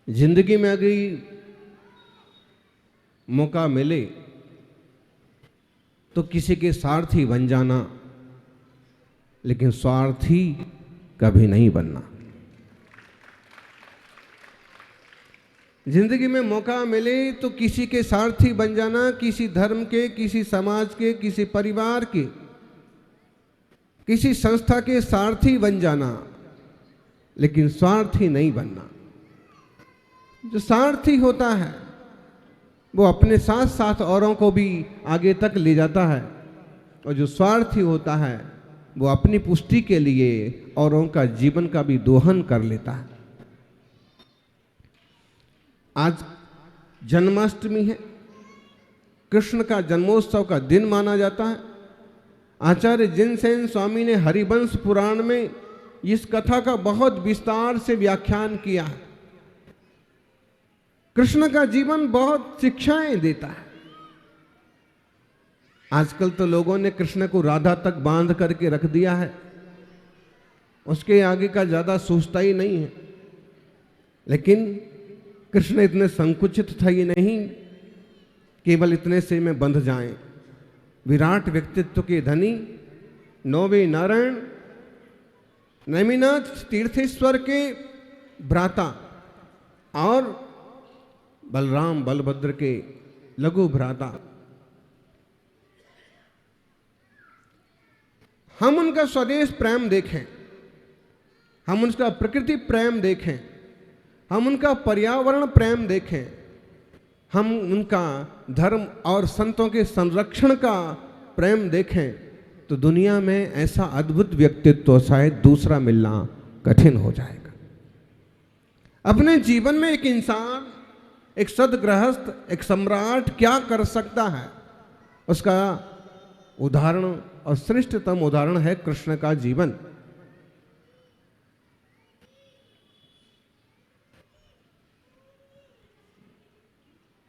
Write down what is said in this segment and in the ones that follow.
जिंदगी में अगर मौका मिले तो किसी के सारथी बन जाना, लेकिन स्वार्थी कभी नहीं बनना। जिंदगी में मौका मिले तो किसी के सारथी बन जाना, किसी धर्म के, किसी समाज के, किसी परिवार के, किसी संस्था के सारथी बन जाना, लेकिन स्वार्थी नहीं बनना। जो सारथी होता है वो अपने साथ साथ औरों को भी आगे तक ले जाता है, और जो स्वार्थी होता है वो अपनी पुष्टि के लिए औरों का जीवन का भी दोहन कर लेता है। आज जन्माष्टमी है, कृष्ण का जन्मोत्सव का दिन माना जाता है। आचार्य जिनसेन स्वामी ने हरिवंश पुराण में इस कथा का बहुत विस्तार से व्याख्यान किया है। कृष्ण का जीवन बहुत शिक्षाएं देता है। आजकल तो लोगों ने कृष्ण को राधा तक बांध करके रख दिया है, उसके आगे का ज्यादा सोचता ही नहीं है। लेकिन कृष्ण इतने संकुचित था ही नहीं, केवल इतने से में बंध जाएं। विराट व्यक्तित्व के धनी, नौवे नारायण, नैमिनाथ तीर्थेश्वर के भ्राता और बलराम बलभद्र के लघु भ्राता, हम उनका स्वदेश प्रेम देखें, हम उनका प्रकृति प्रेम देखें, हम उनका पर्यावरण प्रेम देखें, हम उनका धर्म और संतों के संरक्षण का प्रेम देखें, तो दुनिया में ऐसा अद्भुत व्यक्तित्व शायद दूसरा मिलना कठिन हो जाएगा। अपने जीवन में एक इंसान, एक सद्गृहस्थ, एक सम्राट क्या कर सकता है, उसका उदाहरण और श्रेष्ठतम उदाहरण है कृष्ण का जीवन।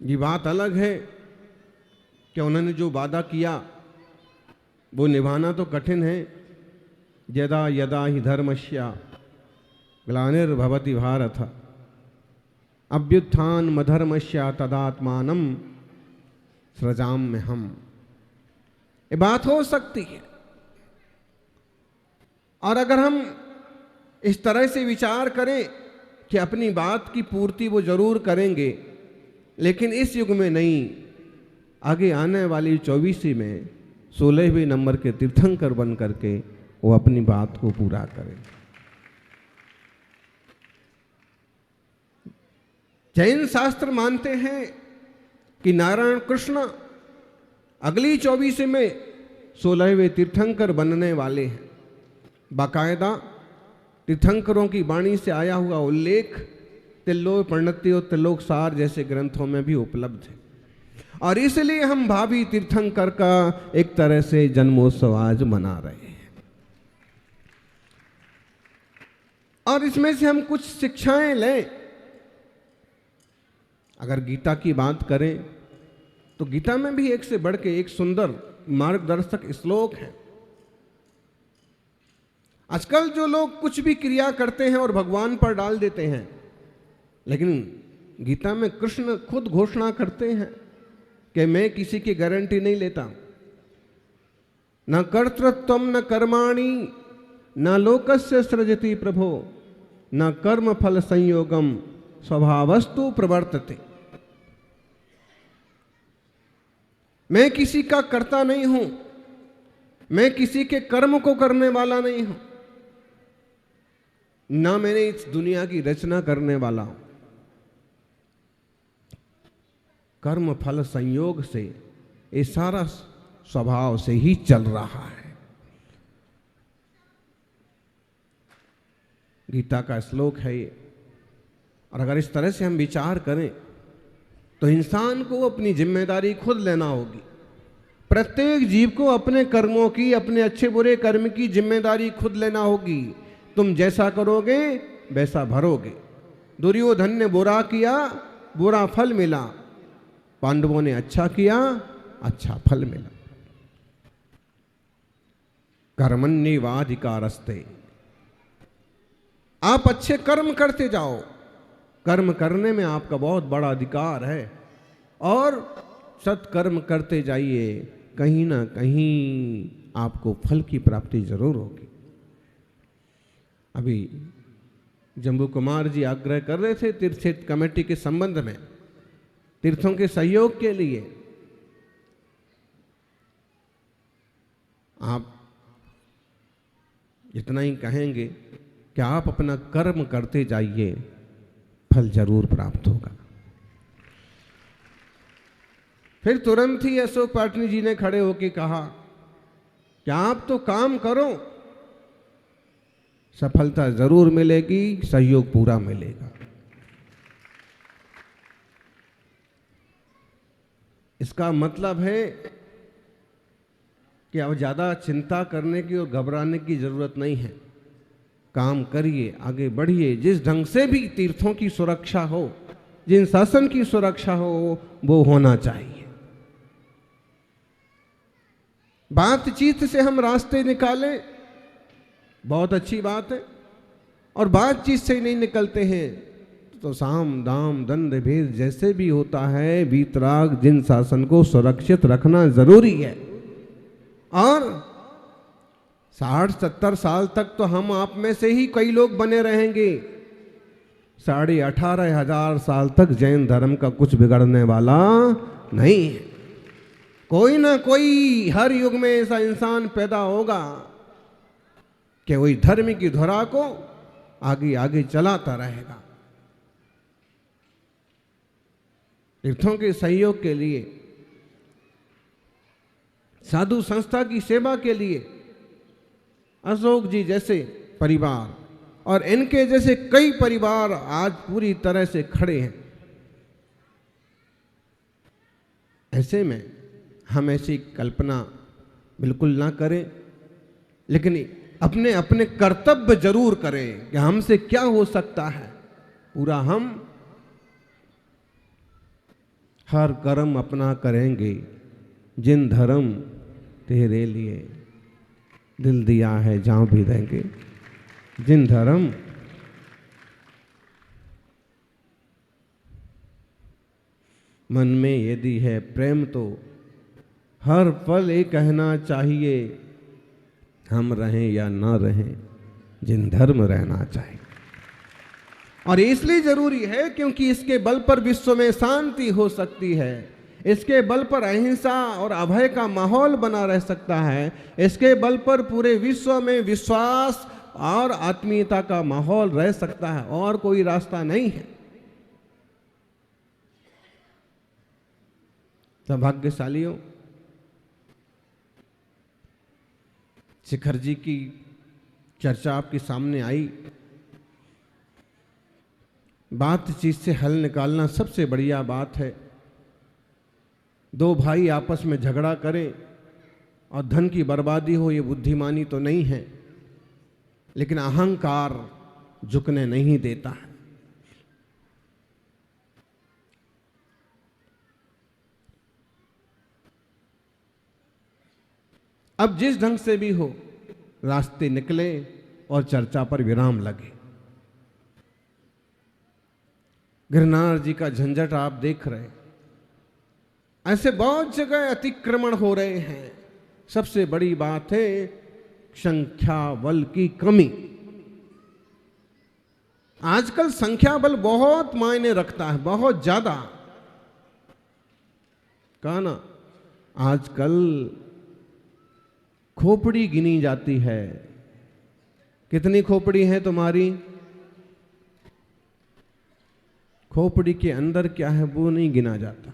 ये बात अलग है कि उन्होंने जो वादा किया वो निभाना तो कठिन है। यदा यदा ही धर्मस्य ग्लानिर्भवति भारत अभ्युत्थान मधर्मस्य तदात्मानं सृजाम्यहम्। ये बात हो सकती है, और अगर हम इस तरह से विचार करें कि अपनी बात की पूर्ति वो जरूर करेंगे, लेकिन इस युग में नहीं, आगे आने वाली 24वीं में 16वें नंबर के तीर्थंकर बन करके वो अपनी बात को पूरा करें। जैन शास्त्र मानते हैं कि नारायण कृष्ण अगली 24वीं में 16वें तीर्थंकर बनने वाले हैं। बाकायदा तीर्थंकरों की वाणी से आया हुआ उल्लेख तिल्लोक परिणति और तिल्लोक सार जैसे ग्रंथों में भी उपलब्ध है, और इसलिए हम भावी तीर्थंकर का एक तरह से जन्मोत्सव आज मना रहे हैं। और इसमें से हम कुछ शिक्षाएं लें। अगर गीता की बात करें तो गीता में भी एक से बढ़ के एक सुंदर मार्गदर्शक श्लोक है। आजकल जो लोग कुछ भी क्रिया करते हैं और भगवान पर डाल देते हैं, लेकिन गीता में कृष्ण खुद घोषणा करते हैं कि मैं किसी की गारंटी नहीं लेता। न कर्तृत्वम न कर्माणि न लोकस्य सृजति प्रभो न कर्म फल संयोगम स्वभावस्तु प्रवर्तते। मैं किसी का कर्ता नहीं हूं, मैं किसी के कर्म को करने वाला नहीं हूं, ना मैंने इस दुनिया की रचना करने वाला हूं। कर्म फल संयोग से ये सारा स्वभाव से ही चल रहा है। गीता का श्लोक है ये। और अगर इस तरह से हम विचार करें तो इंसान को अपनी जिम्मेदारी खुद लेना होगी। प्रत्येक जीव को अपने कर्मों की, अपने अच्छे बुरे कर्म की जिम्मेदारी खुद लेना होगी। तुम जैसा करोगे वैसा भरोगे। दुर्योधन ने बुरा किया, बुरा फल मिला। पांडवों ने अच्छा किया, अच्छा फल मिला। कर्मण्येवाधिकारस्ते, आप अच्छे कर्म करते जाओ, कर्म करने में आपका बहुत बड़ा अधिकार है और सत्कर्म करते जाइए, कहीं ना कहीं आपको फल की प्राप्ति जरूर होगी। अभी जम्बू कुमार जी आग्रह कर रहे थे तीर्थ क्षेत्र कमेटी के संबंध में, तीर्थों के सहयोग के लिए। आप इतना ही कहेंगे कि आप अपना कर्म करते जाइए, फल जरूर प्राप्त होगा। फिर तुरंत ही अशोक पाटनी जी ने खड़े होकर कहा कि आप तो काम करो, सफलता जरूर मिलेगी, सहयोग पूरा मिलेगा। इसका मतलब है कि अब ज्यादा चिंता करने की और घबराने की जरूरत नहीं है। काम करिए, आगे बढ़िए। जिस ढंग से भी तीर्थों की सुरक्षा हो, जिन शासन की सुरक्षा हो, वो होना चाहिए। बातचीत से हम रास्ते निकालें, बहुत अच्छी बात है, और बातचीत से ही नहीं निकलते हैं तो साम दाम दंड भेद जैसे भी होता है, वीतराग जिन शासन को सुरक्षित रखना जरूरी है। और 60-70 साल तक तो हम आप में से ही कई लोग बने रहेंगे। 18,500 साल तक जैन धर्म का कुछ बिगड़ने वाला नहीं है। कोई ना कोई हर युग में ऐसा इंसान पैदा होगा कि वही धर्म की धुरा को आगे आगे चलाता रहेगा। तीर्थों के सहयोग के लिए, साधु संस्था की सेवा के लिए अशोक जी जैसे परिवार और इनके जैसे कई परिवार आज पूरी तरह से खड़े हैं। ऐसे में हम ऐसी कल्पना बिल्कुल ना करें, लेकिन अपने अपने कर्तव्य जरूर करें कि हमसे क्या हो सकता है। पूरा हम हर कर्म अपना करेंगे, जिन धर्म तेरे लिए दिल दिया है जान भी देंगे। जिन धर्म मन में यदि है प्रेम तो हर पल ये कहना चाहिए, हम रहें या ना रहें, जिन धर्म रहना चाहिए। और इसलिए जरूरी है क्योंकि इसके बल पर विश्व में शांति हो सकती है, इसके बल पर अहिंसा और अभय का माहौल बना रह सकता है, इसके बल पर पूरे विश्व में विश्वास और आत्मीयता का माहौल रह सकता है, और कोई रास्ता नहीं है। सौभाग्यशालियों, शिखर जी की चर्चा आपके सामने आई। बातचीत से हल निकालना सबसे बढ़िया बात है। दो भाई आपस में झगड़ा करें और धन की बर्बादी हो, ये बुद्धिमानी तो नहीं है, लेकिन अहंकार झुकने नहीं देता है। अब जिस ढंग से भी हो रास्ते निकले और चर्चा पर विराम लगे। गिरनार जी का झंझट आप देख रहे हैं, ऐसे बहुत जगह अतिक्रमण हो रहे हैं। सबसे बड़ी बात है संख्या बल की कमी। आजकल संख्या बल बहुत मायने रखता है, बहुत ज्यादा। कहा ना, आजकल खोपड़ी गिनी जाती है। कितनी खोपड़ी है तुम्हारी? खोपड़ी के अंदर क्या है वो नहीं गिना जाता।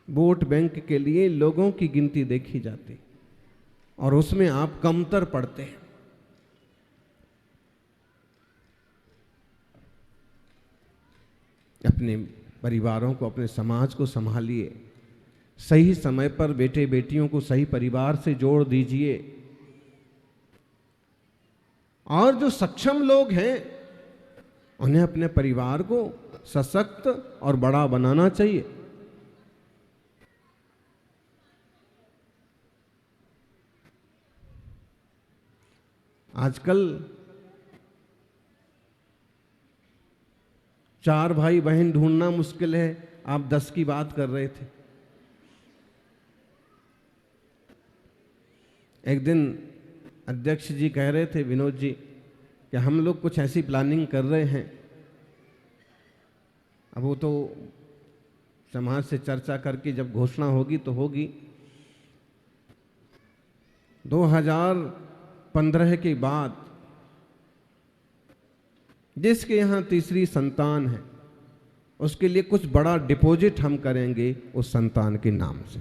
वोट बैंक के लिए लोगों की गिनती देखी जाती और उसमें आप कमतर पड़ते हैं। अपने परिवारों को, अपने समाज को संभालिए। सही समय पर बेटे बेटियों को सही परिवार से जोड़ दीजिए। और जो सक्षम लोग हैं उन्हें अपने परिवार को सशक्त और बड़ा बनाना चाहिए। आजकल 4 भाई बहन ढूंढना मुश्किल है, आप 10 की बात कर रहे थे। एक दिन अध्यक्ष जी कह रहे थे, विनोद जी, कि हम लोग कुछ ऐसी प्लानिंग कर रहे हैं। अब वो तो समाज से चर्चा करके जब घोषणा होगी तो होगी। 2015 के बाद जिसके यहाँ तीसरी संतान है उसके लिए कुछ बड़ा डिपॉजिट हम करेंगे उस संतान के नाम से।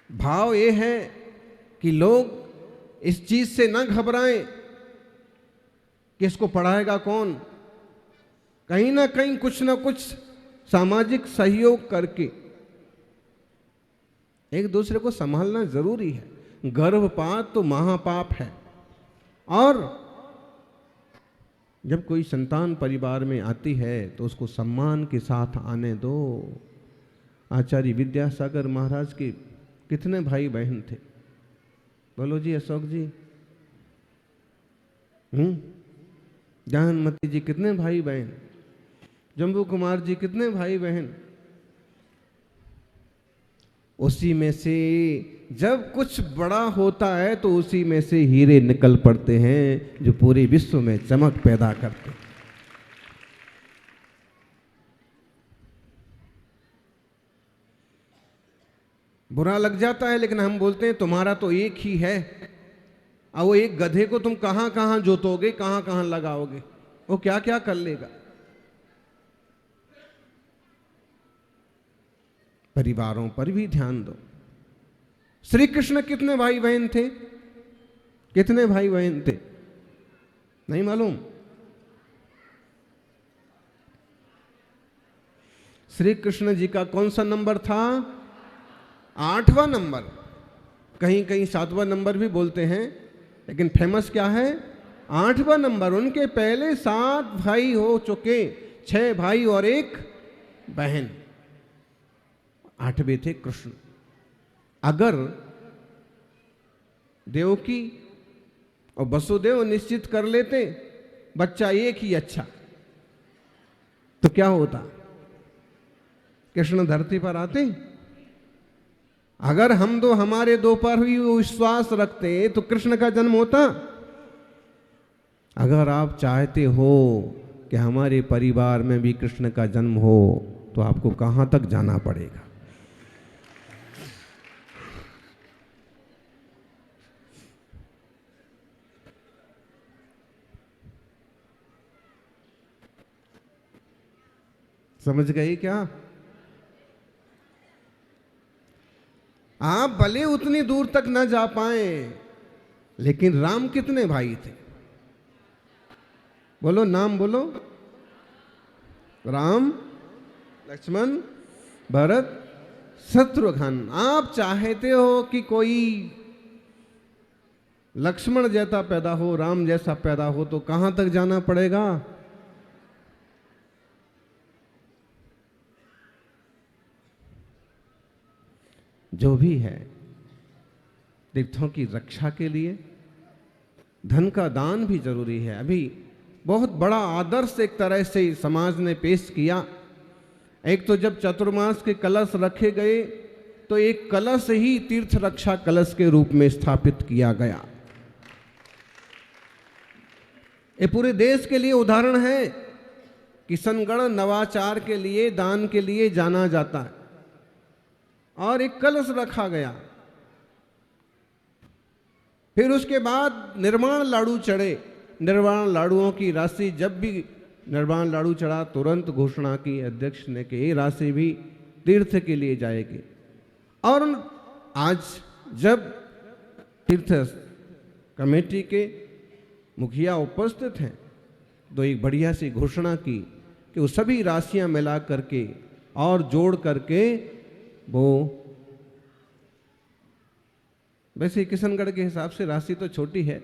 भाव ये है कि लोग इस चीज से न घबराएं कि इसको पढ़ाएगा कौन। कहीं ना कहीं कुछ ना कुछ सामाजिक सहयोग करके एक दूसरे को संभालना जरूरी है। गर्भपात तो महापाप है। और जब कोई संतान परिवार में आती है तो उसको सम्मान के साथ आने दो। आचार्य विद्यासागर महाराज के कितने भाई बहन थे? बोलो जी, अशोक जी। जानमती जी कितने भाई बहन? जम्बू कुमार जी कितने भाई बहन? उसी में से जब कुछ बड़ा होता है तो उसी में से हीरे निकल पड़ते हैं जो पूरे विश्व में चमक पैदा करते हैं। बुरा लग जाता है, लेकिन हम बोलते हैं तुम्हारा तो एक ही है। अब वो एक गधे को तुम कहां कहां जोतोगे, कहां कहां लगाओगे, वो क्या क्या कर लेगा। परिवारों पर भी ध्यान दो। श्री कृष्ण कितने भाई बहन थे? कितने भाई बहन थे? नहीं मालूम? श्री कृष्ण जी का कौन सा नंबर था? 8वां नंबर। कहीं कहीं 7वां नंबर भी बोलते हैं, लेकिन फेमस क्या है? 8वां नंबर। उनके पहले 7 भाई हो चुके, 6 भाई और 1 बहन। 8वें थे कृष्ण। अगर देवकी और वसुदेव निश्चित कर लेते बच्चा एक ही अच्छा, तो क्या होता? कृष्ण धरती पर आते? अगर हम दो हमारे दो पर ही विश्वास रखते तो कृष्ण का जन्म होता? अगर आप चाहते हो कि हमारे परिवार में भी कृष्ण का जन्म हो तो आपको कहां तक जाना पड़ेगा? समझ गए क्या? आप भले उतनी दूर तक न जा पाए, लेकिन राम कितने भाई थे? बोलो, नाम बोलो। राम, लक्ष्मण, भरत, शत्रुघ्न। आप चाहते हो कि कोई लक्ष्मण जैसा पैदा हो, राम जैसा पैदा हो, तो कहां तक जाना पड़ेगा? जो भी है, तीर्थों की रक्षा के लिए धन का दान भी जरूरी है। अभी बहुत बड़ा आदर्श एक तरह से समाज ने पेश किया। एक तो जब चतुर्मास के कलश रखे गए तो एक कलश ही तीर्थ रक्षा कलश के रूप में स्थापित किया गया। ये पूरे देश के लिए उदाहरण है। किशनगढ़ नवाचार के लिए, दान के लिए जाना जाता है, और एक कलश रखा गया। फिर उसके बाद निर्वाण लाडू चढ़े। निर्वाण लाडुओं की राशि, जब भी निर्वाण लाडू चढ़ा तुरंत घोषणा की अध्यक्ष ने कि ये राशि भी तीर्थ के लिए जाएगी। और आज जब तीर्थ कमेटी के मुखिया उपस्थित हैं तो एक बढ़िया सी घोषणा की कि वो सभी राशियां मिला करके और जोड़ करके वो, वैसे किशनगढ़ के हिसाब से राशि तो छोटी है,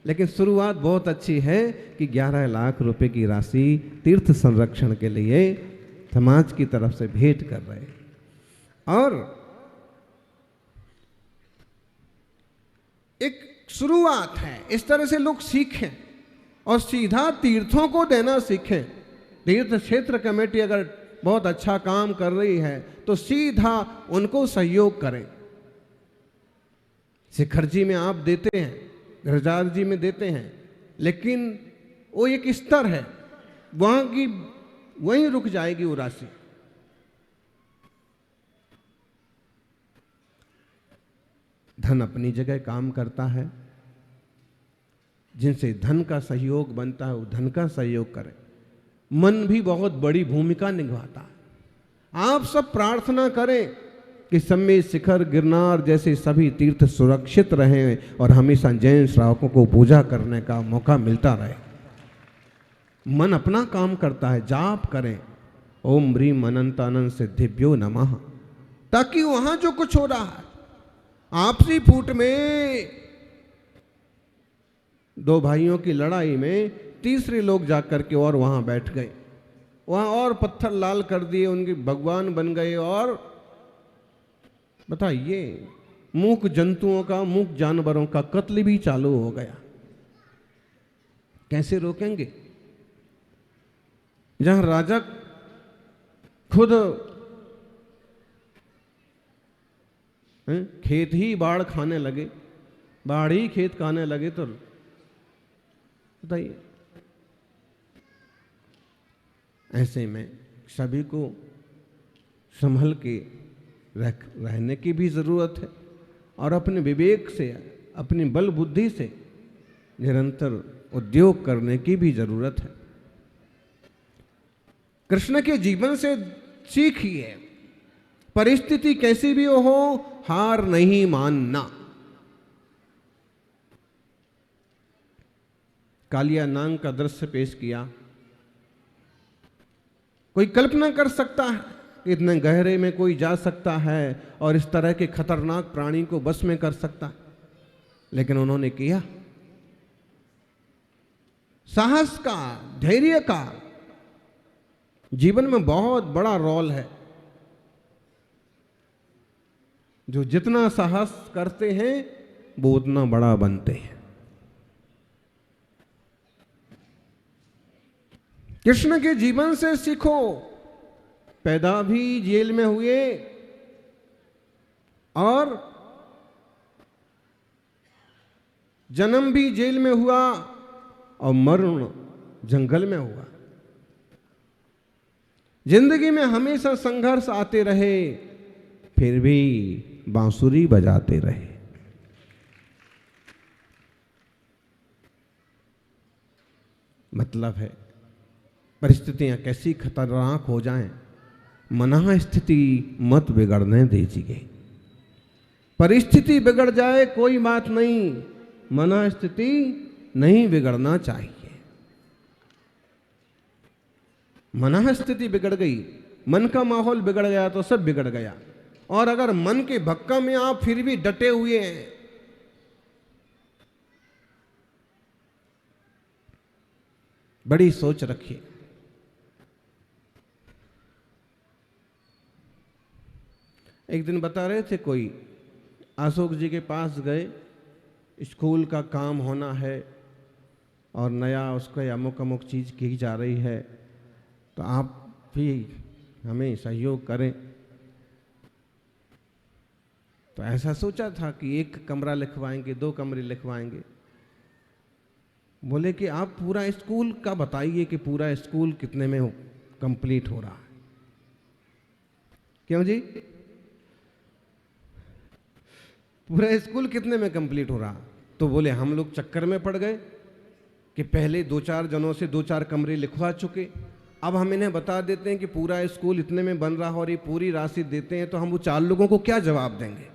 लेकिन शुरुआत बहुत अच्छी है कि 11 लाख रुपए की राशि तीर्थ संरक्षण के लिए समाज की तरफ से भेंट कर रहे हैं। और एक शुरुआत है, इस तरह से लोग सीखें। और सीधा तीर्थों को देना सीखें। तीर्थ क्षेत्र कमेटी अगर बहुत अच्छा काम कर रही है तो सीधा उनको सहयोग करें। शिखर जी में आप देते हैं, गिरिराज जी में देते हैं, लेकिन वो एक स्तर है, वहां की वहीं रुक जाएगी वो राशि। धन अपनी जगह काम करता है, जिनसे धन का सहयोग बनता है वो धन का सहयोग करें। मन भी बहुत बड़ी भूमिका निभाता है। आप सब प्रार्थना करें कि सम्मेद शिखर गिरनार जैसे सभी तीर्थ सुरक्षित रहें और हमेशा जैन श्रावकों को पूजा करने का मौका मिलता रहे। मन अपना काम करता है, जाप करें ओम ह्रीम अनंतानंद सिद्धिभ्यो नमः, ताकि वहां जो कुछ हो रहा है आपसी फूट में, दो भाइयों की लड़ाई में तीसरे लोग जाकर के और वहां बैठ गए, वहां और पत्थर लाल कर दिए, उनके भगवान बन गए। और बताइए, मूक जंतुओं का, मूक जानवरों का कत्ल भी चालू हो गया। कैसे रोकेंगे? जहां राजा खुद खेत ही बाढ़ खाने लगे, बाढ़ ही खेत खाने लगे, तो बताइए। ऐसे में सभी को संभल के रहने की भी जरूरत है और अपने विवेक से, अपनी बल बुद्धि से निरंतर उद्योग करने की भी जरूरत है। कृष्ण के जीवन से सीखिए, परिस्थिति कैसी भी हो हार नहीं मानना। कालिया नाग का दृश्य पेश किया। कोई कल्पना कर सकता है कि इतने गहरे में कोई जा सकता है और इस तरह के खतरनाक प्राणी को बस में कर सकता है, लेकिन उन्होंने किया। साहस का, धैर्य का जीवन में बहुत बड़ा रोल है। जो जितना साहस करते हैं वो उतना बड़ा बनते हैं। कृष्ण के जीवन से सीखो। पैदा भी जेल में हुए और जन्म भी जेल में हुआ और मरण जंगल में हुआ। जिंदगी में हमेशा संघर्ष आते रहे, फिर भी बांसुरी बजाते रहे। मतलब है, परिस्थितियां कैसी खतरनाक हो जाएं, मनः स्थिति मत बिगड़ने दीजिए। परिस्थिति बिगड़ जाए कोई बात नहीं, मनः स्थिति नहीं बिगड़ना चाहिए। मनः स्थिति बिगड़ गई, मन का माहौल बिगड़ गया तो सब बिगड़ गया। और अगर मन के भक्का में आप फिर भी डटे हुए हैं, बड़ी सोच रखिए। एक दिन बता रहे थे, कोई अशोक जी के पास गए, स्कूल का काम होना है और नया उसका अमुक अमुक चीज़ की जा रही है, तो आप भी हमें सहयोग करें। तो ऐसा सोचा था कि 1 कमरा लिखवाएंगे, 2 कमरे लिखवाएंगे। बोले कि आप पूरा स्कूल का बताइए कि पूरा स्कूल कितने में कंप्लीट हो रहा है। क्यों जी? पूरा स्कूल कितने में कंप्लीट हो रहा? तो बोले हम लोग चक्कर में पड़ गए कि पहले 2-4 जनों से 2-4 कमरे लिखवा चुके, अब हम इन्हें बता देते हैं कि पूरा स्कूल इतने में बन रहा है और ये पूरी राशि देते हैं, तो हम वो 4 लोगों को क्या जवाब देंगे?